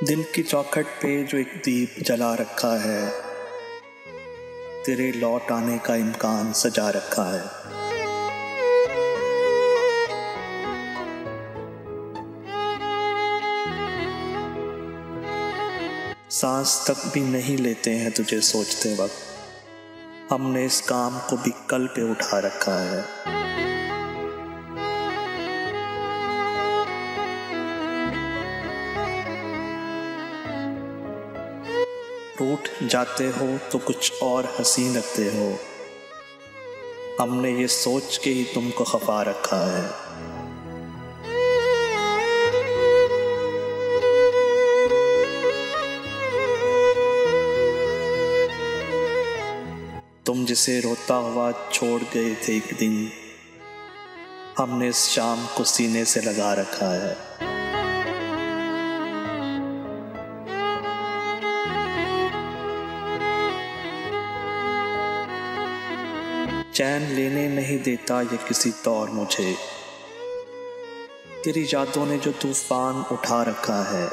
दिल की चौखट पे जो एक दीप जला रखा है, तेरे लौट आने का इम्कान सजा रखा है। सांस तक भी नहीं लेते हैं तुझे सोचते वक्त, हमने इस काम को भी कल पे उठा रखा है। रूठ जाते हो तो कुछ और हंसी लगते हो, हमने ये सोच के ही तुमको खफा रखा है। तुम जिसे रोता हुआ छोड़ गए थे एक दिन, हमने इस शाम को सीने से लगा रखा है। चैन लेने नहीं देता ये किसी तौर मुझे, तेरी यादों ने जो तूफान उठा रखा है।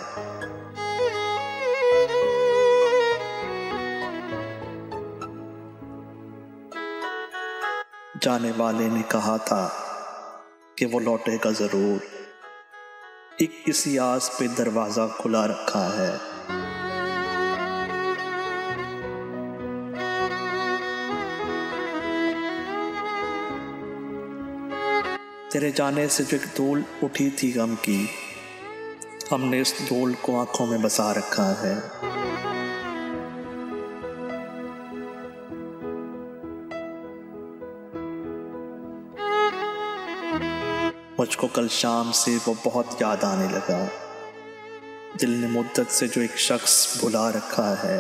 जाने वाले ने कहा था कि वो लौटेगा जरूर, एक किसी आस पे दरवाजा खुला रखा है। तेरे जाने से जो एक धूल उठी थी गम की, हमने इस धूल को आंखों में बसा रखा है। मुझको कल शाम से वो बहुत याद आने लगा, दिल ने मुद्दत से जो एक शख्स भुला रखा है।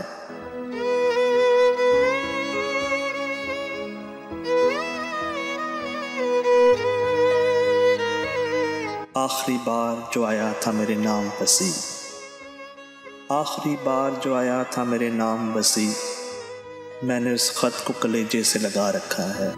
आखिरी बार जो आया था मेरे नाम बसी, आखिरी बार जो आया था मेरे नाम बसी, मैंने उस खत को कलेजे से लगा रखा है।